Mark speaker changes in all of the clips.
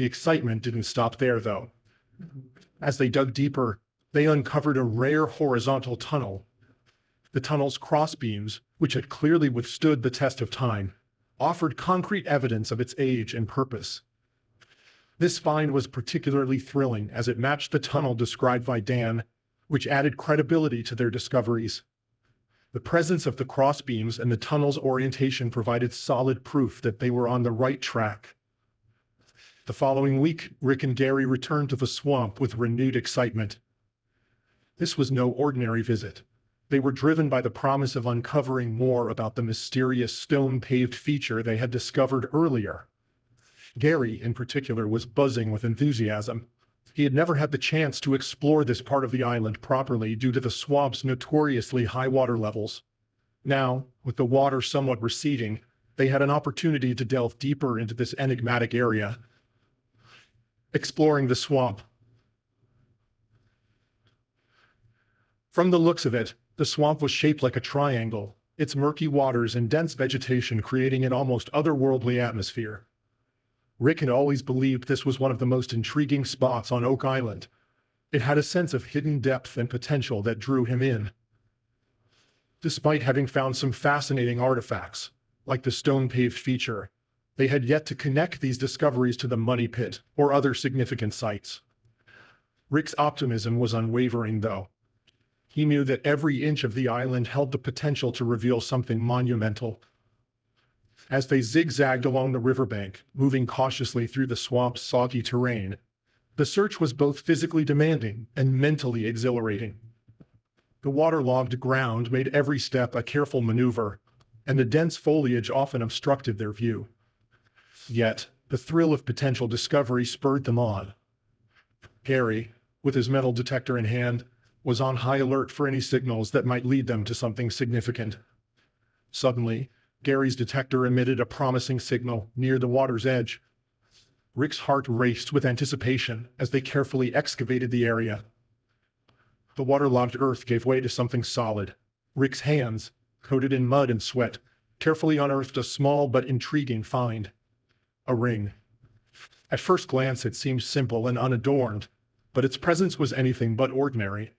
Speaker 1: The excitement didn't stop there, though. As they dug deeper, they uncovered a rare horizontal tunnel. The tunnel's crossbeams, which had clearly withstood the test of time, offered concrete evidence of its age and purpose. This find was particularly thrilling as it matched the tunnel described by Dan, which added credibility to their discoveries. The presence of the crossbeams and the tunnel's orientation provided solid proof that they were on the right track. The following week, Rick and Gary returned to the swamp with renewed excitement. This was no ordinary visit. They were driven by the promise of uncovering more about the mysterious stone-paved feature they had discovered earlier. Gary, in particular, was buzzing with enthusiasm. He had never had the chance to explore this part of the island properly due to the swamp's notoriously high water levels. Now, with the water somewhat receding, they had an opportunity to delve deeper into this enigmatic area. Exploring the swamp. From the looks of it, the swamp was shaped like a triangle, its murky waters and dense vegetation creating an almost otherworldly atmosphere. Rick had always believed this was one of the most intriguing spots on Oak Island. It had a sense of hidden depth and potential that drew him in. Despite having found some fascinating artifacts, like the stone-paved feature, they had yet to connect these discoveries to the money pit or other significant sites. Rick's optimism was unwavering, though. He knew that every inch of the island held the potential to reveal something monumental. As they zigzagged along the riverbank, moving cautiously through the swamp's soggy terrain, the search was both physically demanding and mentally exhilarating. The waterlogged ground made every step a careful maneuver, and the dense foliage often obstructed their view. Yet, the thrill of potential discovery spurred them on. Gary, with his metal detector in hand, was on high alert for any signals that might lead them to something significant. Suddenly, Gary's detector emitted a promising signal near the water's edge. Rick's heart raced with anticipation as they carefully excavated the area. The waterlogged earth gave way to something solid. Rick's hands, coated in mud and sweat, carefully unearthed a small but intriguing find. A ring. At first glance it seemed simple and unadorned, but its presence was anything but ordinary.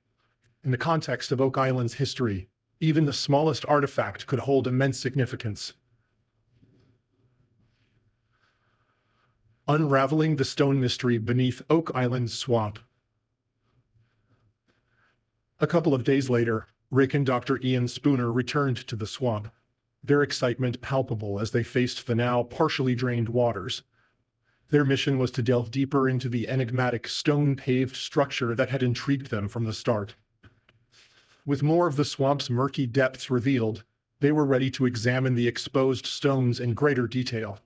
Speaker 1: In the context of Oak Island's history, even the smallest artifact could hold immense significance. Unraveling the stone mystery beneath Oak Island's swamp. A couple of days later, Rick and Dr. Ian Spooner returned to the swamp, their excitement palpable as they faced the now partially drained waters. Their mission was to delve deeper into the enigmatic stone-paved structure that had intrigued them from the start. With more of the swamp's murky depths revealed, they were ready to examine the exposed stones in greater detail.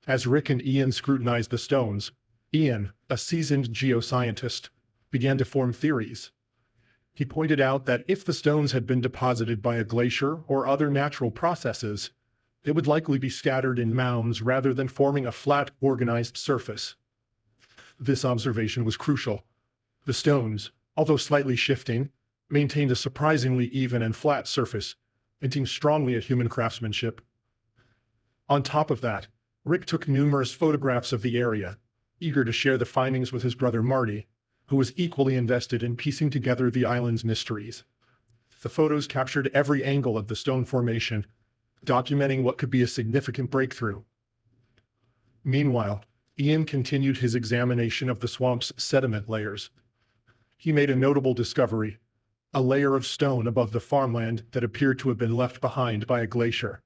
Speaker 1: As Rick and Ian scrutinized the stones, Ian, a seasoned geoscientist, began to form theories. He pointed out that if the stones had been deposited by a glacier or other natural processes, they would likely be scattered in mounds rather than forming a flat, organized surface. This observation was crucial. The stones, although slightly shifting, maintained a surprisingly even and flat surface, hinting strongly at human craftsmanship. On top of that, Rick took numerous photographs of the area, eager to share the findings with his brother Marty, who was equally invested in piecing together the island's mysteries. The photos captured every angle of the stone formation, documenting what could be a significant breakthrough. Meanwhile, Ian continued his examination of the swamp's sediment layers. He made a notable discovery: a layer of stone above the farmland that appeared to have been left behind by a glacier.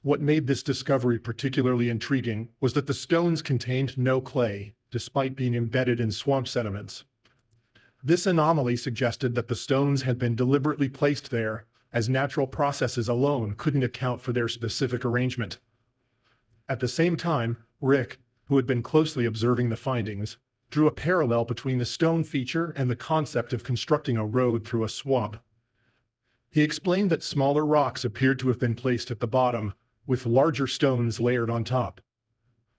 Speaker 1: What made this discovery particularly intriguing was that the stones contained no clay, despite being embedded in swamp sediments. This anomaly suggested that the stones had been deliberately placed there, as natural processes alone couldn't account for their specific arrangement. At the same time, Rick, who had been closely observing the findings, drew a parallel between the stone feature and the concept of constructing a road through a swamp. He explained that smaller rocks appeared to have been placed at the bottom, with larger stones layered on top.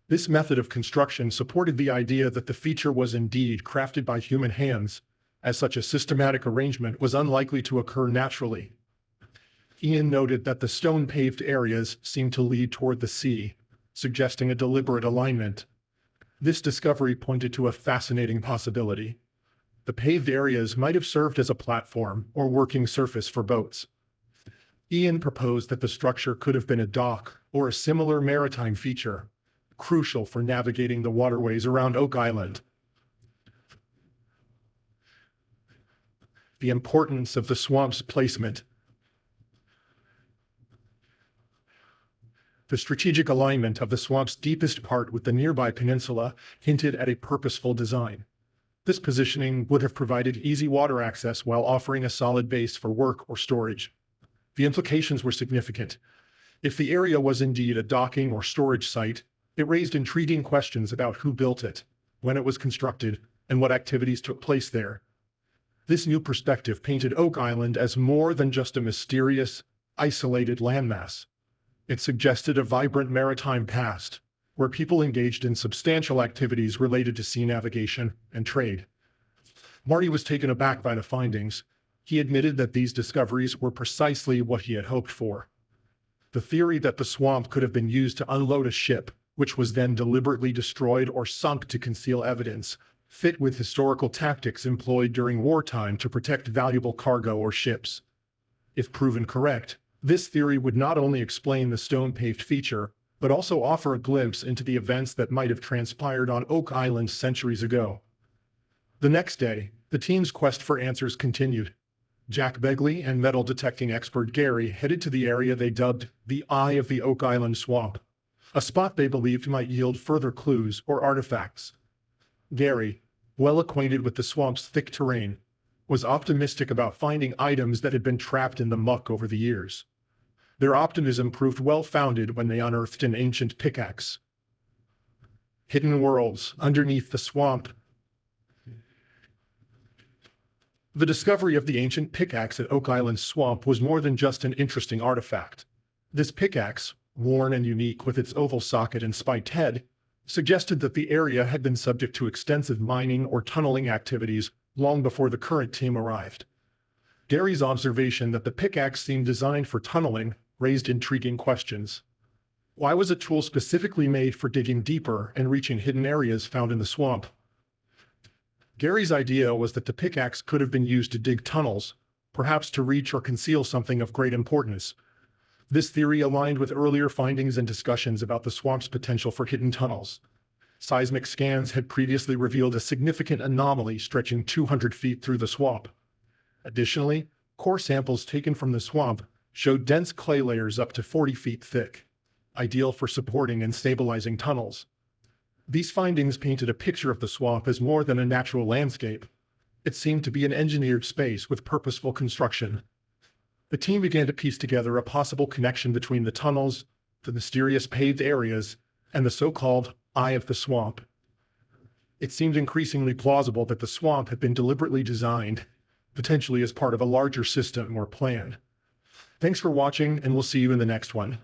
Speaker 1: This method of construction supported the idea that the feature was indeed crafted by human hands, as such a systematic arrangement was unlikely to occur naturally. Ian noted that the stone-paved areas seemed to lead toward the sea, suggesting a deliberate alignment. This discovery pointed to a fascinating possibility. The paved areas might have served as a platform or working surface for boats. Ian proposed that the structure could have been a dock or a similar maritime feature, crucial for navigating the waterways around Oak Island. The importance of the swamp's placement. The strategic alignment of the swamp's deepest part with the nearby peninsula hinted at a purposeful design. This positioning would have provided easy water access while offering a solid base for work or storage. The implications were significant. If the area was indeed a docking or storage site, it raised intriguing questions about who built it, when it was constructed, and what activities took place there. This new perspective painted Oak Island as more than just a mysterious, isolated landmass. It suggested a vibrant maritime past, where people engaged in substantial activities related to sea navigation and trade. Marty was taken aback by the findings. He admitted that these discoveries were precisely what he had hoped for. The theory that the swamp could have been used to unload a ship, which was then deliberately destroyed or sunk to conceal evidence, fit with historical tactics employed during wartime to protect valuable cargo or ships. If proven correct, this theory would not only explain the stone-paved feature, but also offer a glimpse into the events that might have transpired on Oak Island centuries ago. The next day, the team's quest for answers continued. Jack Begley and metal detecting expert Gary headed to the area they dubbed the Eye of the Oak Island Swamp, a spot they believed might yield further clues or artifacts. Gary, well acquainted with the swamp's thick terrain, was optimistic about finding items that had been trapped in the muck over the years. Their optimism proved well-founded when they unearthed an ancient pickaxe. Hidden worlds underneath the swamp. The discovery of the ancient pickaxe at Oak Island Swamp was more than just an interesting artifact. This pickaxe, worn and unique with its oval socket and spiked head, suggested that the area had been subject to extensive mining or tunneling activities long before the current team arrived. Gary's observation that the pickaxe seemed designed for tunneling raised intriguing questions. Why was a tool specifically made for digging deeper and reaching hidden areas found in the swamp? Gary's idea was that the pickaxe could have been used to dig tunnels, perhaps to reach or conceal something of great importance. This theory aligned with earlier findings and discussions about the swamp's potential for hidden tunnels. Seismic scans had previously revealed a significant anomaly stretching 200 feet through the swamp. Additionally, core samples taken from the swamp showed dense clay layers up to 40 feet thick, ideal for supporting and stabilizing tunnels. These findings painted a picture of the swamp as more than a natural landscape. It seemed to be an engineered space with purposeful construction. The team began to piece together a possible connection between the tunnels, the mysterious paved areas, and the so-called Eye of the Swamp. It seemed increasingly plausible that the swamp had been deliberately designed, potentially as part of a larger system or plan. Thanks for watching, and we'll see you in the next one.